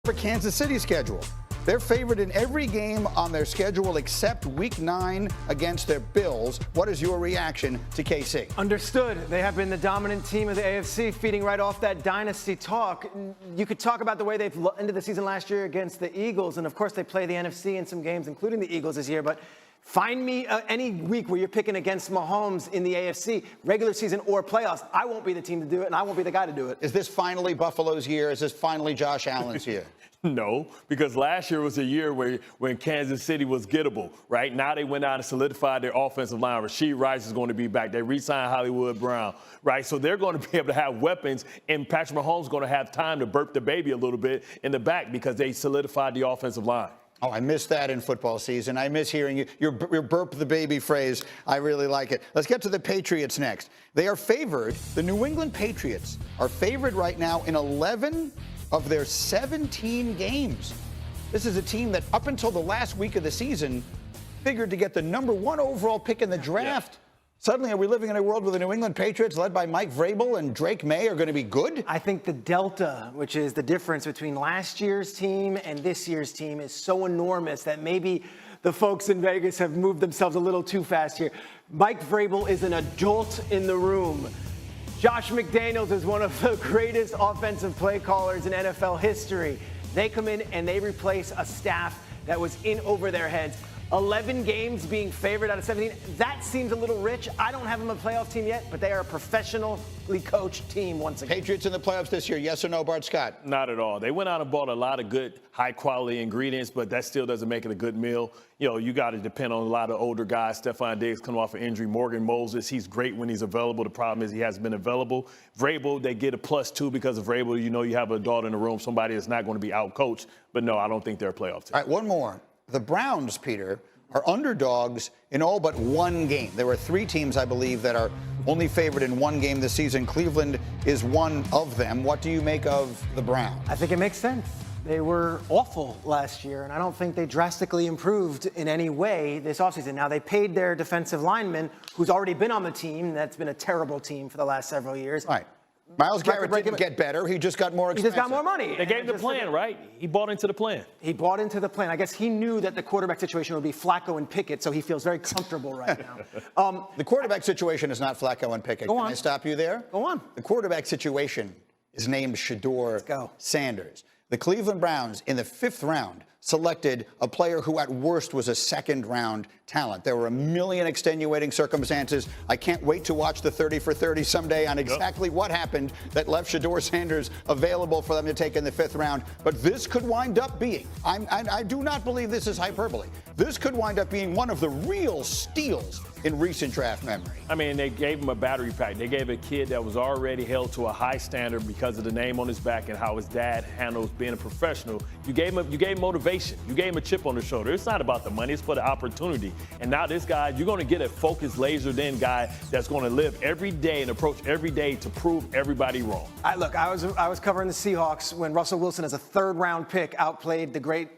for Kansas City's schedule. They're favored in every game on their schedule except Week 9 against their Bills. What is your reaction to KC? Understood. They have been the dominant team of the AFC, feeding right off that dynasty talk. You could talk about the way they've ended the season last year against the Eagles, and of course they play the NFC in some games, including the Eagles this year, but find me any week where you're picking against Mahomes in the AFC, regular season or playoffs. I won't be the team to do it, and I won't be the guy to do it. Is this finally Buffalo's year? Is this finally Josh Allen's year? No, because last year was a year when Kansas City was gettable, right? Now they went out and solidified their offensive line. Rashee Rice is going to be back. They re-signed Hollywood Brown, right? So they're going to be able to have weapons, and Patrick Mahomes is going to have time to burp the baby a little bit in the back because they solidified the offensive line. Oh, I miss that in football season. I miss hearing your burp the baby phrase. I really like it. Let's get to the Patriots next. They are favored. The New England Patriots are favored right now in 11 of their 17 games. This is a team that up until the last week of the season figured to get the #1 overall pick in the draft. Yeah. Suddenly, are we living in a world where the New England Patriots, led by Mike Vrabel and Drake May, are going to be good? I think the delta, which is the difference between last year's team and this year's team, is so enormous that maybe the folks in Vegas have moved themselves a little too fast here. Mike Vrabel is an adult in the room. Josh McDaniels is one of the greatest offensive play callers in NFL history. They come in and they replace a staff that was in over their heads. 11 games being favored out of 17. That seems a little rich. I don't have them a playoff team yet, but they are a professionally coached team once again. Patriots in the playoffs this year, yes or no, Bart Scott? Not at all. They went out and bought a lot of good, high-quality ingredients, but that still doesn't make it a good meal. You know, you got to depend on a lot of older guys. Stephon Diggs coming off an injury. Morgan Moses, he's great when he's available. The problem is he hasn't been available. Vrabel, they get a +2 because of Vrabel. You know you have an adult in the room, somebody that's not going to be out-coached. But, no, I don't think they're a playoff team. All right, one more. The Browns, Peter, are underdogs in all but one game. There are 3 teams, I believe, that are only favored in one game this season. Cleveland is one of them. What do you make of the Browns? I think it makes sense. They were awful last year, and I don't think they drastically improved in any way this offseason. Now, they paid their defensive lineman, who's already been on the team. That's been a terrible team for the last several years. All right. Myles Garrett didn't get better. He just got more expensive. He just got more money. They gave him the plan, right? He bought into the plan. He bought into the plan. I guess he knew that the quarterback situation would be Flacco and Pickett, so he feels very comfortable right now. The quarterback situation is not Flacco and Pickett. Can I stop you there? Go on. The quarterback situation is named Shedeur Sanders. The Cleveland Browns, in the 5th round, selected a player who at worst was a 2nd-round talent. There were a million extenuating circumstances. I can't wait to watch the 30 for 30 someday on exactly what happened that left Shedeur Sanders available for them to take in the 5th round. But this could wind up being, I do not believe this is hyperbole, this could wind up being one of the real steals in recent draft memory. I mean, they gave him a battery pack. They gave a kid that was already held to a high standard because of the name on his back and how his dad handles being a professional. You gave him motivation. You gave him a chip on the shoulder. It's not about the money. It's for the opportunity. And now this guy, you're going to get a focused, lasered-in guy that's going to live every day and approach every day to prove everybody wrong. Look, I was covering the Seahawks when Russell Wilson, as a 3rd-round pick, outplayed the great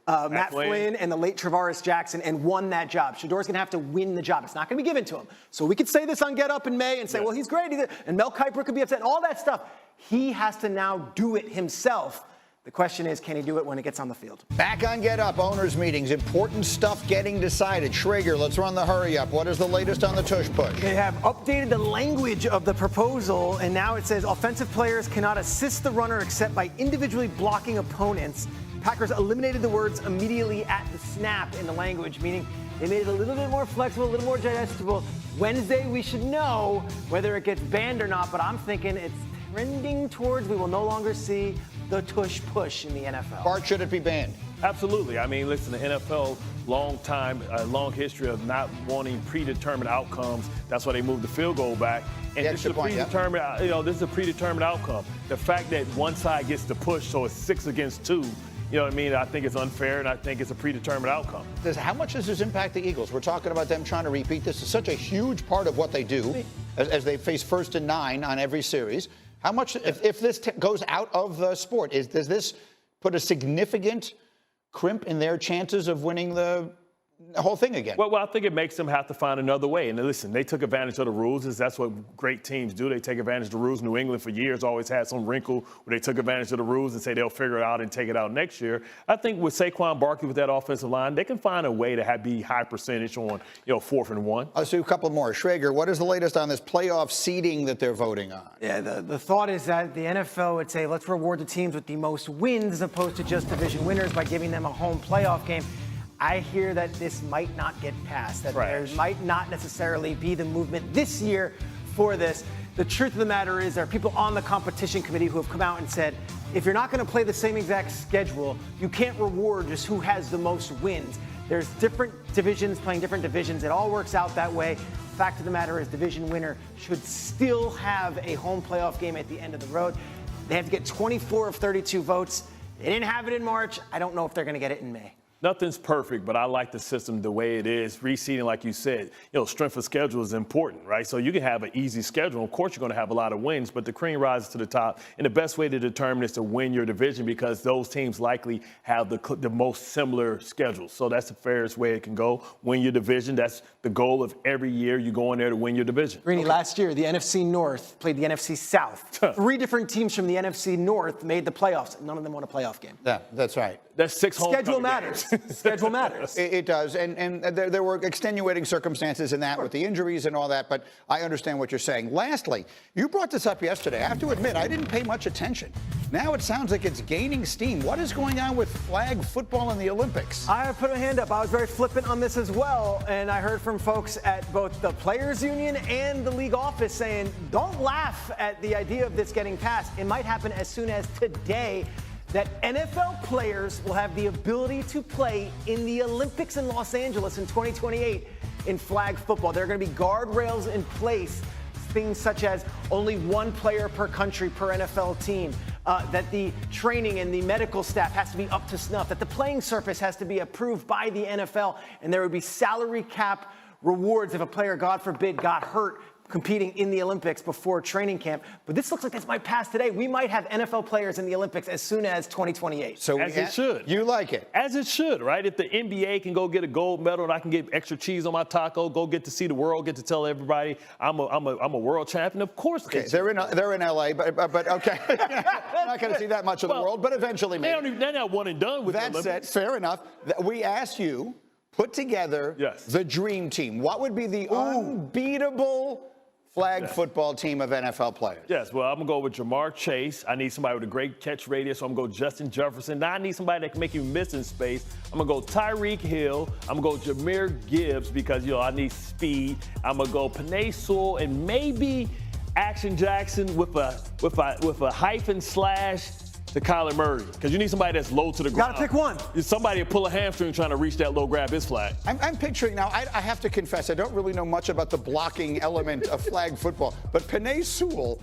Matt Flynn and the late Travaris Jackson and won that job. Shedeur's going to have to win the job. It's not going to be given to him. So we could say this on Get Up in May and say, well, he's great. And Mel Kiper could be upset and all that stuff. He has to now do it himself. The question is, can he do it when it gets on the field? Back on Get Up, owners' meetings, important stuff getting decided. Schrager, let's run the hurry up. What is the latest on the tush push? They have updated the language of the proposal, and now it says offensive players cannot assist the runner except by individually blocking opponents. Packers eliminated the words immediately at the snap in the language, meaning they made it a little bit more flexible, a little more digestible. Wednesday, we should know whether it gets banned or not, but I'm thinking it's trending towards we will no longer see the tush push in the NFL. Bart, should it be banned? Absolutely. I mean, listen, the NFL, long history of not wanting predetermined outcomes. That's why they moved the field goal back. And this is a predetermined, this is a predetermined outcome. The fact that one side gets the push, so it's 6 against 2, you know what I mean? I think it's unfair, and I think it's a predetermined outcome. How much does this impact the Eagles? We're talking about them trying to repeat. This is such a huge part of what they do as they face 1st and 9 on every series. How much, if this goes out of the sport, does this put a significant crimp in their chances of winning the whole thing again. Well, I think it makes them have to find another way. And listen, they took advantage of the rules. That's what great teams do. They take advantage of the rules. New England for years always had some wrinkle where they took advantage of the rules and say they'll figure it out and take it out next year. I think with Saquon Barkley with that offensive line, they can find a way to be high percentage on 4th and 1. Let's do a couple more. Schrager, what is the latest on this playoff seeding that they're voting on? Yeah, the thought is that the NFL would say, let's reward the teams with the most wins as opposed to just division winners by giving them a home playoff game. I hear that this might not get passed, that there might not necessarily be the movement this year for this. The truth of the matter is there are people on the competition committee who have come out and said, if you're not going to play the same exact schedule, you can't reward just who has the most wins. There's different divisions playing different divisions. It all works out that way. Fact of the matter is division winner should still have a home playoff game at the end of the road. They have to get 24 of 32 votes. They didn't have it in March. I don't know if they're going to get it in May. Nothing's perfect, but I like the system the way it is. Reseeding, like you said, strength of schedule is important, right? So you can have an easy schedule. Of course, you're going to have a lot of wins, but the cream rises to the top. And the best way to determine is to win your division because those teams likely have the most similar schedules. So that's the fairest way it can go. Win your division. That's the goal of every year. You go in there to win your division. Greeny, last year, the NFC North played the NFC South. 3 different teams from the NFC North made the playoffs. None of them won a playoff game. Yeah, that's right. That's 6 home Schedule matters. Schedule matters. It does. And there were extenuating circumstances in that with the injuries and all that, but I understand what you're saying. Lastly, you brought this up yesterday. I have to admit, I didn't pay much attention. Now it sounds like it's gaining steam. What is going on with flag football in the Olympics? I put my hand up. I was very flippant on this as well, and I heard from folks at both the Players Union and the league office saying, don't laugh at the idea of this getting passed. It might happen as soon as today, that NFL players will have the ability to play in the Olympics in Los Angeles in 2028 in flag football. There are going to be guardrails in place, things such as only 1 player per country per NFL team, that the training and the medical staff has to be up to snuff, that the playing surface has to be approved by the NFL, and there would be salary cap rewards if a player, God forbid, got hurt competing in the Olympics before training camp. But this looks like this might pass today. We might have NFL players in the Olympics as soon as 2028. So as it should. You like it. As it should, right? If the NBA can go get a gold medal and I can get extra cheese on my taco, go get to see the world, get to tell everybody I'm a world champion, of course. Okay, they're in LA, but okay. Not going to see that much of the world, but eventually maybe. They're not one and done with that the said, fair enough. We asked you, put together the dream team. What would be the unbeatable flag football team of NFL players? Yes, well, I'm going to go with Jamar Chase. I need somebody with a great catch radius, so I'm going to go Justin Jefferson. Now I need somebody that can make you miss in space. I'm going to go Tyreek Hill. I'm going to go Jahmyr Gibbs because, I need speed. I'm going to go Penei Sewell and maybe Action Jackson with a hyphen slash to Kyler Murray, because you need somebody that's low to the ground. Got to pick one. Somebody will pull a hamstring trying to reach that low, grab his flag. I'm picturing now, I have to confess, I don't really know much about the blocking element of flag football, but Penei Sewell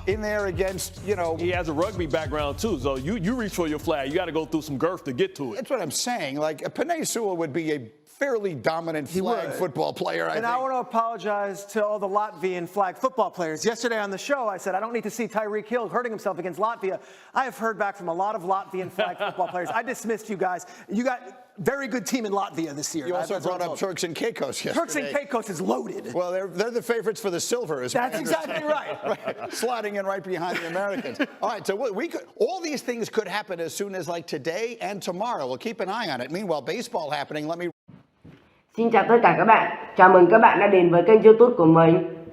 in there against, He has a rugby background too, so you reach for your flag. You got to go through some girth to get to it. That's what I'm saying. Like, Penei Sewell would be a fairly dominant flag football player, I think. I want to apologize to all the Latvian flag football players. Yesterday on the show, I said, I don't need to see Tyreek Hill hurting himself against Latvia. I have heard back from a lot of Latvian flag football players. I dismissed you guys. You got very good team in Latvia this year. You also brought up Turks and Caicos yesterday. Turks and Caicos is loaded. Well, they're the favorites for the silver. That's exactly right. Slotting in right behind the Americans. All right, so all these things could happen as soon as like today and tomorrow. We'll keep an eye on it. Meanwhile, baseball happening. Let me. Xin chào tất cả các bạn. Chào mừng các bạn đã đến với kênh YouTube của mình.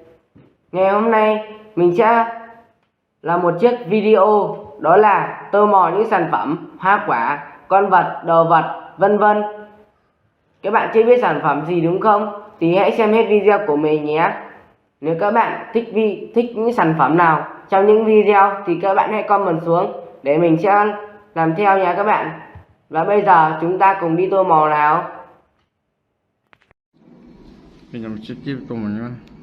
Ngày hôm nay mình sẽ làm một chiếc video, đó là tô mò những sản phẩm, hoa quả, con vật, đồ vật, vân vân. Các bạn chưa biết sản phẩm gì đúng không? Thì hãy xem hết video của mình nhé. Nếu các bạn thích những sản phẩm nào trong những video thì các bạn hãy comment xuống để mình sẽ làm theo nhé các bạn. Và bây giờ chúng ta cùng đi tô mò nào. Bây giờ mình sẽ tiếp tục nhé.